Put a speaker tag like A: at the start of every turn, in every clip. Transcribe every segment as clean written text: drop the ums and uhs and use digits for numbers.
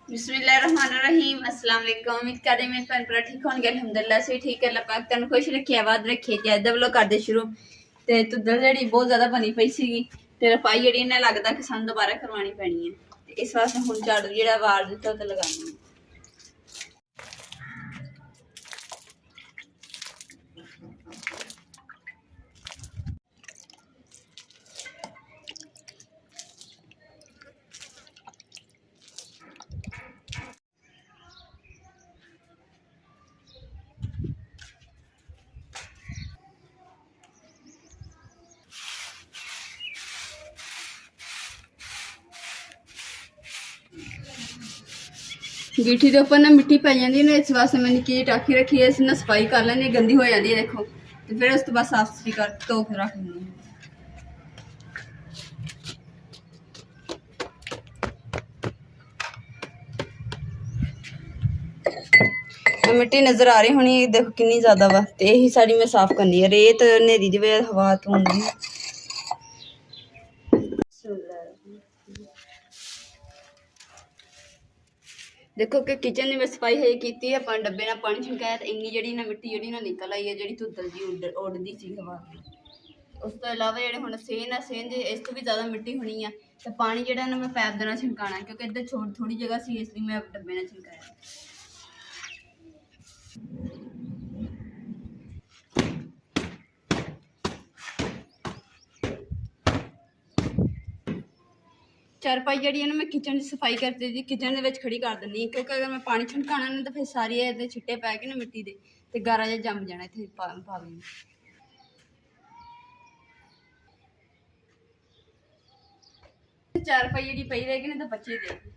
A: बिस्मिल्लाहिर्रहमानिर्रहीम। अस्सलाम वालेकुम। उम्मीद करदे मेरे भैन भरा ठीक होणगे। अल्हम्दुलिल्लाह से ठीक है। अल्लाह पाक तुहानू खुश रखे, आबाद रखे। ते अज दा व्लॉग करदे शुरू। ते धुद्दड़ जेहड़ी बहुत ज़्यादा बनी पई सीगी ते रफाई जेहड़ी इन्हें लगदा कि सानू दोबारा करवानी पैनी है। ते इस वास्ते हुण झाड़ू जेहड़ा वार दित्ता ते लगानी है। गिट्ठी के उपर ना मिट्टी पै जाती है ना, इस वास्ते मैं निक्की जी टाकी रखी है। इस सफाई कर लैनी, गंदी हो जाती है देखो। तो फिर उस तो बाद साफ सफाई कर धो के रख लैनी। मिट्टी नजर आ रही होनी, देखो कितनी ज्यादा वा। ते यही साड़ी मैं साफ करनी है। रेत नेरी दी वजह हवा तो होंगी। देखो कि किचन में सफाई है की है, डब्बे ना पानी छिड़काया तो इन्नी जी ना मिट्टी जी ना निकल आई है, जी धुद्दल जी उड़ती सी हवा। उस तो इलावा जो हम सेन है, सेन जी इस तो भी ज़्यादा मिट्टी होनी है। तो पानी जो मैं पैप देना छिड़काना, क्योंकि इधर थोड़ी जगह सी, इसलिए मैं डब्बे ना छिड़काया। चारपाई जी है ना मैं किचन की सफाई करती थी, किचन के खड़ी कर दिंदी, क्योंकि अगर मैं पानी छिड़काना ना तो फिर सारी ये छिट्टे पै के ना मिट्टी के तो गारा जहा जम जाना इतने पावे में। चारपाई जी पई रहेगी ना तो बच्चे देगी।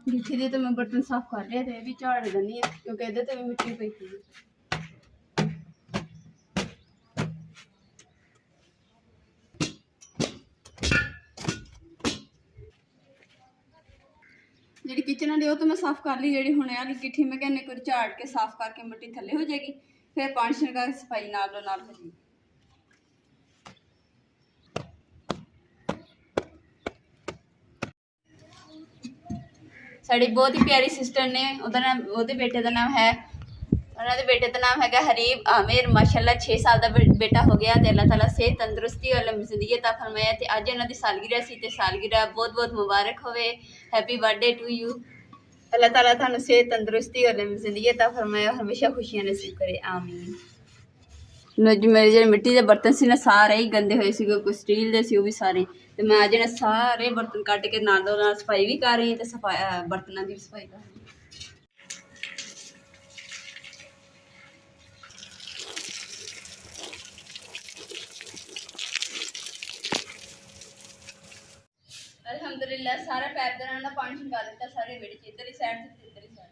A: गिट्ठी दे तो मैं बर्तन साफ कर लिया, तो भी झाड़ देनी है क्योंकि इधर तो भी मिट्टी पई थी। जी किचन वाली तो मैं साफ कर ली। जी हुणे वाली गिट्ठी मैं कहने को झाड़ के साफ करके मिट्टी थले हो जाएगी, फिर पानी छिड़का के सफाई नालों नाल हो जाएगी। साड़ी बहुत ही प्यारी सिस्टर ने, ਉਹਦੇ बेटे का नाम है, उन्होंने बेटे का नाम है हरीब आमिर। माशाल्लाह 6 साल का बेटा हो गया। तो अल्लाह ताला सेहत तंदुरुस्ती और लंबी जिंदगी अता फरमाया। तो अज इन्हों की सालगिरह सी, तो सालगिरह बहुत बहुत मुबारक होवे। Happy birthday to you. Allah ताला थानू सेहत तंदुरुस्ती और लंबी जिंदगी अता फरमाया, हमेशा खुशियां नसीब करे, आमीन। मेरे जो मिट्टी के बर्तन से ना सारे ही गंदे हुए थे, कोई स्टील के सी, वो भी सारे। तो मैं अज ना सारे बर्तन कट के नालों नाल सफाई भी कर रही हूँ, तो सफाई बर्तनों की भी सफाई कर रही हूँ। अल्हम्दुलिल्लाह सारा पैप देना ना पानी छिड़का दिता सारे बेड़े च, इधर ही साइड से इधर ही साइड।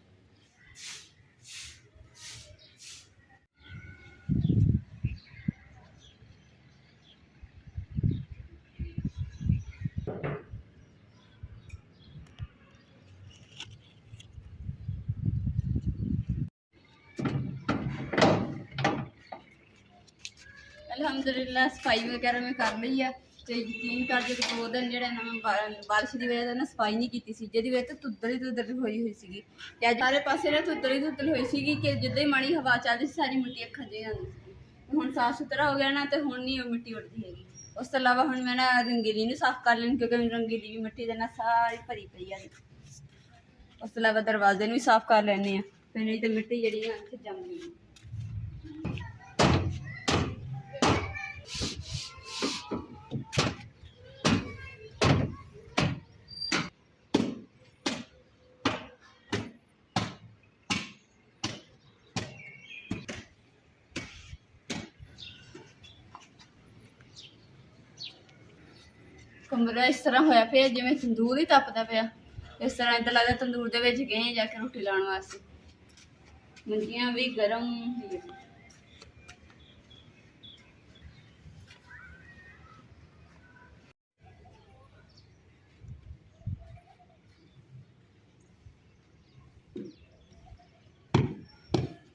A: अल्हम्दुलिल्लाह सफाई वगैरह मैं कर ली है। तो यकीन कर जो 2 दिन जो बारिश की वजह से ना सफाई नहीं की सी, जिहदी वजह तो धुद्दल होई हुई सी। अज सारे पासे ना धुद्दल हुई सी कि जिद्दां ही माड़ी हवा चलती सारी मिट्टी अखा जी आती सी। हुण साफ सुथरा हो गया ना, तो हुण नहीं मिट्टी उड़ती हैगी। उस तो अलावा हुण मैं ना रंगीली नहीं साफ कर लेनी, क्योंकि रंगीली भी मिट्टी दे ना सारी भरी पई है। उस तो अलावा दरवाजे भी साफ कर लैने, फिर नहीं तो मिट्टी जी इत्थे जम गई। कमरा इस तरह होया पे जिवें तंदूर ही तपदा पिया। इस तरह इदां लगदा तंदूर दे विच गए जाके रोटी लाउण वास्ते। मंजियां भी गरम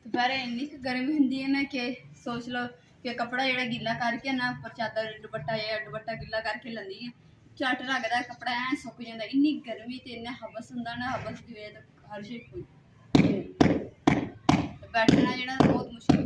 A: दोपहर इन्नी गर्मी होंदी है ना कि सोच लो कि कपड़ा जो गीला करके ना उपर चादर दुपट्टा गीला करके लैंदी है, झट लगता कपड़ा ऐ सुक जाता। इन्नी गर्मी तो इन्ना हबस होंदा ना, हबस की वजह तो हर शेप बैठना जो बहुत मुश्किल।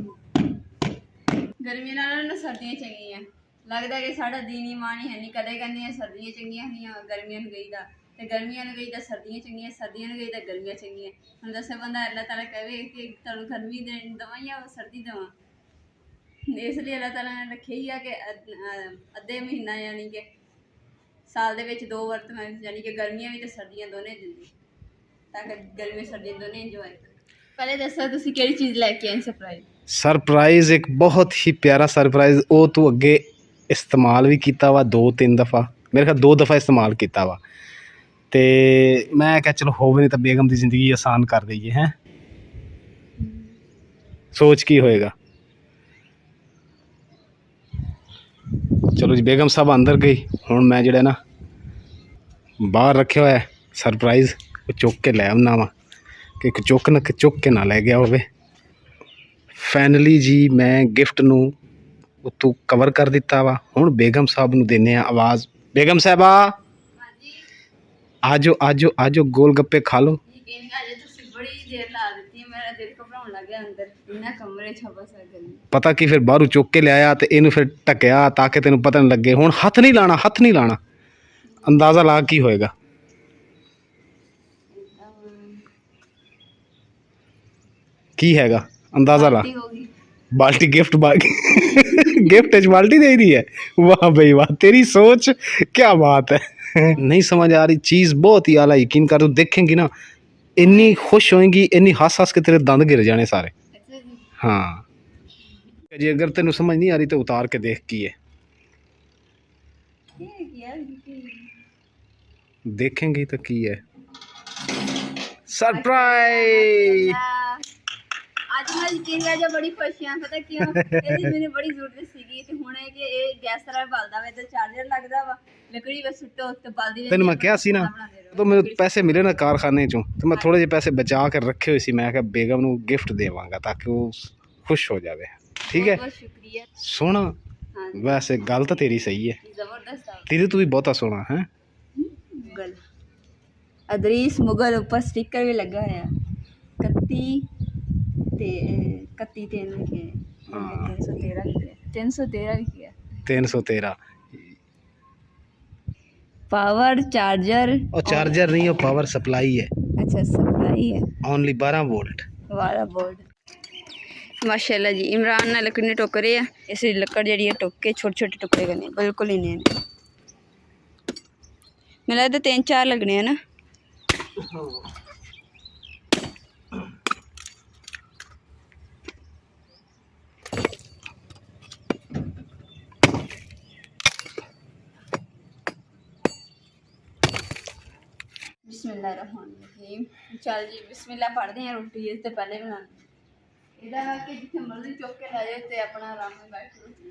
A: गर्मी ना सर्दियाँ चंगियां, लगता कि साढ़ा दिन ही मान ही है नहीं। कदे कहने सर्दियाँ चंगियां होंदियां, गर्मियां गई दा ते गर्मियां गई तो सर्दियाँ चंगियां, सर्दियां गई तो गर्मियां चंगियां। हम दस बंदा अल्लाह ताला कहे कि तुहानू गर्मी देवां या सर्दी देवां, इसलिए अल्लाह ताला ने रखे ही है कि अद्धे महीना यानी कि साल दे विच 2 वरत यानी कि गर्मियां भी तो सर्दियां दोने दिंदी, ताकि गर्मी सर्दियां दोने इंजॉय करें। पहले दसो तुसी केड़ी चीज़ लैके आए सरप्राइज?
B: सरप्राइज एक बहुत ही प्यारा सरप्राइज, वो तू अगे इस्तेमाल भी किया वा 2-3 दफ़ा, मेरे ख्याल 2 दफ़ा इस्तेमाल किया वा। तो मैं क्या चलो हो भी नहीं तो बेगम की जिंदगी आसान कर दईए हैं। सोच की होएगा। चलो जी बेगम साहब अंदर गई, हुण मैं जिहड़ा ना बाहर रखे हुआ है सरप्राइज वो चुक के लै आना वा कि चुक के ना लै गया होवे। फाइनली जी मैं गिफ्ट नू उत्तों कवर कर दिता वा। हुण बेगम साहब नू देने आवाज़, बेगम साहबा आजो आजो आजो गोल गप्पे खा लो। पता की फिर बाहरों चुक के लिया तो इनू फिर ढकया ताकि तेन पता नहीं लगे। हुण हथ नहीं लाना, हथ नहीं लाना, अंदाज़ा ला की होएगा। की हैगा अंदाज़ा ला। बाल्टी गिफ्ट गिफ्ट बाल्टी दे दी है। वाह भाई वाह, तेरी सोच क्या बात है। नहीं समझ आ रही चीज़ बहुत ही आला, यकीन कर तू देखेंगी ना इन्नी खुश होएंगी, इन्नी हंस हंस के तेरे दंद गिर जाने सारे। हाँ जी, अगर तेन समझ नहीं आ रही तो उतार के देख की है, देखेंगी तो की है। सरप्राइज
A: ਅੱਜ ਮੈਂ ਯਕੀਨ ਕਰ ਜਾ ਬੜੀ ਖੁਸ਼ ਹਾਂ। ਪਤਾ ਕਿਉਂ? ਇਹਦੀ ਮੈਨੂੰ ਬੜੀ ਜ਼ਰੂਰਤ ਸੀਗੀ ਤੇ ਹੁਣ ਇਹ ਕਿ ਇਹ ਗੈਸ ਤਰ੍ਹਾਂ ਬਲਦਾ ਵੇ ਤੇ ਚਾਰਜਰ ਲੱਗਦਾ ਵਾ, ਲੱਕੜੀ ਵੇ ਸੁੱਟੋ ਤੇ ਬਲਦੀ।
B: ਤੈਨੂੰ ਮੈਂ ਕਿਹਾ ਸੀ ਨਾ ਜਦੋਂ ਮੈਨੂੰ ਪੈਸੇ ਮਿਲੇ ਨਾ ਕਾਰਖਾਨੇ ਚੋਂ ਤੇ ਮੈਂ ਥੋੜੇ ਜਿਹੇ ਪੈਸੇ ਬਚਾ ਕੇ ਰੱਖੇ ਹੋਏ ਸੀ। ਮੈਂ ਕਿਹਾ ਬੇਗਮ ਨੂੰ ਗਿਫਟ ਦੇਵਾਂਗਾ ਤਾਂ ਕਿ ਉਹ ਖੁਸ਼ ਹੋ ਜਾਵੇ। ਠੀਕ ਹੈ,
A: ਬਹੁਤ ਸ਼ੁਕਰੀਆ।
B: ਸੋਹਣਾ ਵੈਸੇ ਗੱਲ ਤਾਂ ਤੇਰੀ ਸਹੀ ਹੈ,
A: ਜ਼ਬਰਦਸਤ
B: ਤੇਰੀ ਤੂੰ ਵੀ ਬਹੁਤਾ ਸੋਹਣਾ ਹੈ।
A: ਮੁਗਲ ਅਦਰੀਸ ਮੁਗਲ ਉੱਪਰ ਸਟicker ਵੀ ਲੱਗਾ ਹੋਇਆ 31 ਤੇ 31 3 ਲਿਖੇ 313 ਲਿਖਿਆ 313 ਲਿਖਿਆ
B: 313
A: पावर चार्जर।
B: और चार्जर नहीं है, पावर सप्लाई है।
A: अच्छा सप्लाई है,
B: ओनली 12 वोल्ट।
A: 12 वोल्ट। माशाल्लाह जी इमरान ने लकड़ी ने टोक रहे हैं। इस लकड़ जी टोक के छोटे छोटे टुकड़े करने बिल्कुल ही नहीं। मैं लगता 3-4 लगने हैं ना। बिस्मिल्लाहिर्रहमानिर्रहीम। चल जी बिस्मिल्लाह पढ़ते हैं। रोटी इस पहले बनानी इहदा कि जिथे मर्जी चुक के लै जाओ तो अपना आराम में बैठ रोटी।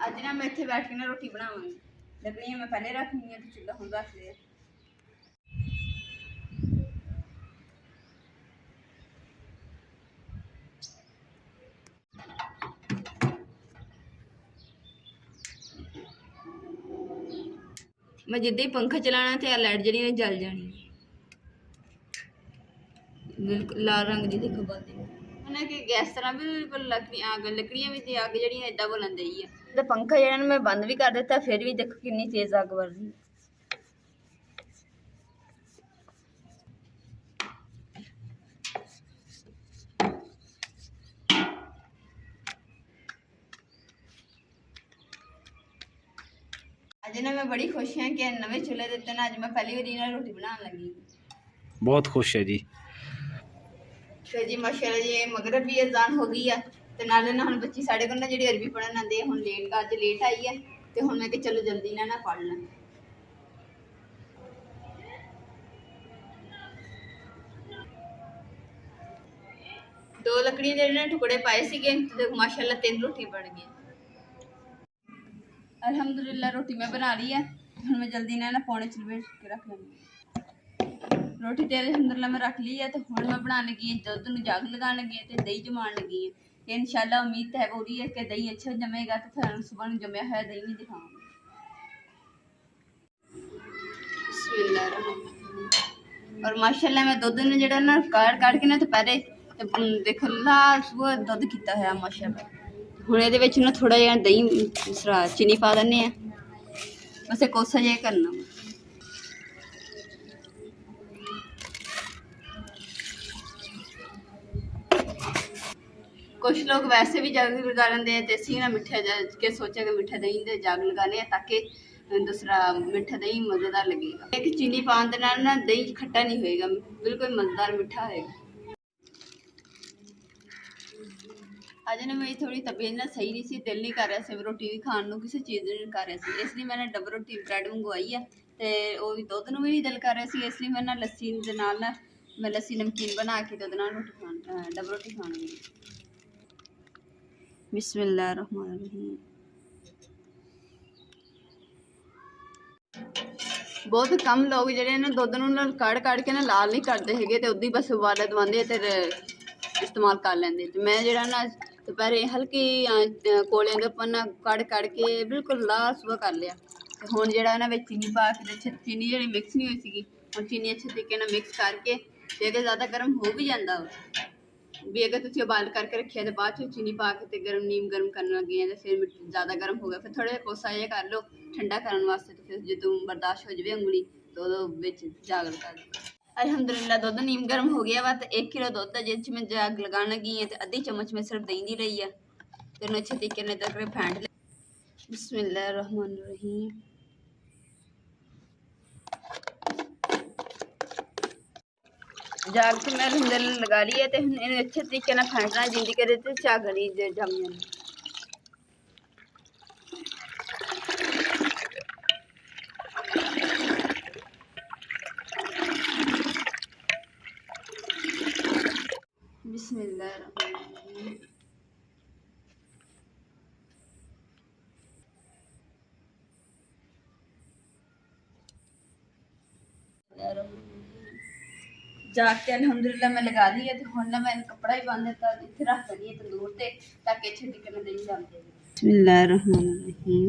A: अज ना मैं इत्थे बैठ के ना रोटी बनावांगी। लकड़ियां मैं पहले रख ली तो चूल्हा हुण रख लिया। मैं जिद्दां ही पंखा चलाना तो आ लाइट जी जल जानी बिल्कुल लाल रंग जी देखो बलदी उन्हें कि गैस तरह भी बिल्कुल लकड़ियां भी तो अग जी इदा बोलन दी है। तो पंखा जो मैं बंद भी कर दिता फिर भी देखो कितनी तेज अग बढ़ रही। अज ना मैं बड़ी खुश हाँ कि नवे चूल्हे दिते ना। अज मैं पहली बारी ना रोटी बनाने लगी। बहुत खुश है जी। तो जी माशाल्लाह जी मगरब भी अजान हो गई है तो नाले ना हुण बच्ची साढ़े को ना जी अरबी पढ़न आती है। हुण लेट अज लेट आई है तो हुण मैं कि चलो जल्दी ना पढ़ ला। दो लकड़ियां जो टुकड़े पाए थे तो माशाल्लाह 3 रोटी बन गई। अल्हम्दुलिल्लाह रोटी मैं बना ली है। हुण मैं जल्दी ना पौने 4 बजे के रख लूँगी। रोटी तेल अलहमदुलिल्लाह मैं रख ली है तो हुण मैं बनाने लगी है दुध नूं जग लगाने लगी है तो दही जमान लगी है ते इंशाल्लाह उम्मीद है पूरी है कि दही अच्छा जमेगा तो फिर सुबह नूं जमया होया दही भी दिखाऊंगी। बिस्मिल्लाह और माशाल्लाह मैं दुध ने जेड़ा ना काट के ना दोपहरे ते देखो ला सुबह दुध कीता होया माशाल्लाह। हुण इहदे विच ना थोड़ा जिहा दही दूसरा चीनी पा दिंदे आ बस एक कोसा जिहा करना। कुछ लोग वैसे भी जग लगा लेंगे हैं तो असी ना मिठा के सोचा कि मिठा दही दे जग लगाने ताकि दूसरा मिठा दही मज़ेदार लगेगा। एक चीनी पाने के नाल ना दही खट्टा नहीं होएगा, बिल्कुल मज़ेदार मिठा होएगा। अज ना मेरी थोड़ी तबीयत ना सही नहीं सी, दिल नहीं कर रहा सी रोटी भी खाने को, किसी चीज़ नहीं कर रहा सी, इसलिए मैंने डबल रोटी ब्रैड मंगवाई है तो वो भी दुध भी नहीं दिल कर रहा सी, इसलिए मैं ना लस्सी दे नाल ना मैं लस्सी नमकीन बना के तो रोटी खान डबल रोटी खान लगी। बिस्मिल्लाहिर्रहमानिर्रहीम। बहुत कम लोग जिहड़े ना दुध नूं काढ़ के ना लाल नहीं करते हैगे ते उदी बस उबाले दवांदे ते इस्तेमाल कर लैंदे ते मैं जिहड़ा ना दोपहरे हल्की कोलियां दे उपर ना काढ़ के बिल्कुल लाल सुबह कर लिया ते हुण जिहड़ा ना विच चीनी पा के चीनी जिहड़ी मिक्स नहीं होई सीगी हुण चीनी अच्छे तरीके नाल मिक्स करके ते अगर ज़्यादा गर्म हो भी जाता भी अगर तुम उबाल करके रखे तो बाद चीनी पा के नीम गर्म करने लगे हैं तो फिर ज़्यादा गर्म हो गया फिर थोड़ा कोसा ये कर लो ठंडा करने वास्ते तो फिर जो बर्दाश्त हो जाए उंगली तो जागल कर दो। अल्हम्दुलिल्लाह दुध नीम गर्म हो गया वा तो 1 किलो दुध है जिस मैं जग लगाने लगी है तो आधी चम्मच में सिर्फ दही दी रही है तो अच्छे तरीके ने तक फेंट ले। बिस्मिल्लाहिर्रहमानिर्रहीम। जाग के मैं अलहमदुलिल्लाह लगा ली है तो इन्हें अच्छे तरीके ना फेंटना जिंदी करे तो झागड़ी जम जाए। बिस्मिल्लाहिर्रहमानिर्रहीम। जाग के अलहमदुलिल्लाह मैं लगा ली है तो हुण ना मैं कपड़ा ही बांध दिता इत्थे रख देनी है तंदूर ते ताकि अच्छे तरीके नाल दही जम जाए। बिस्मिल्लाहिर्रहमानिर्रहीम।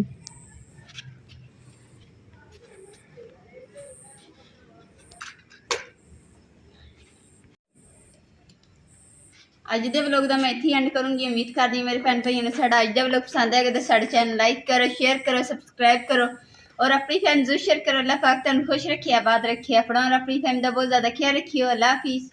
A: अज दे व्लॉग का मैं इत्थे एंड करूँगी। उम्मीद करदी मेरे भैन भाइयों ने साडा अज दा व्लॉग पसंद आएगा तो साडे चैनल लाइक करो, शेयर करो, सबसक्राइब करो और अपनी फैमिली जरूर शेयर करो। अल्लाह पाक तुहानू खुश रखे, आबाद रखे, अपना और अपनी फैमिली का बहुत ज़्यादा ख्याल रखियो। अल्लाह हाफिज़।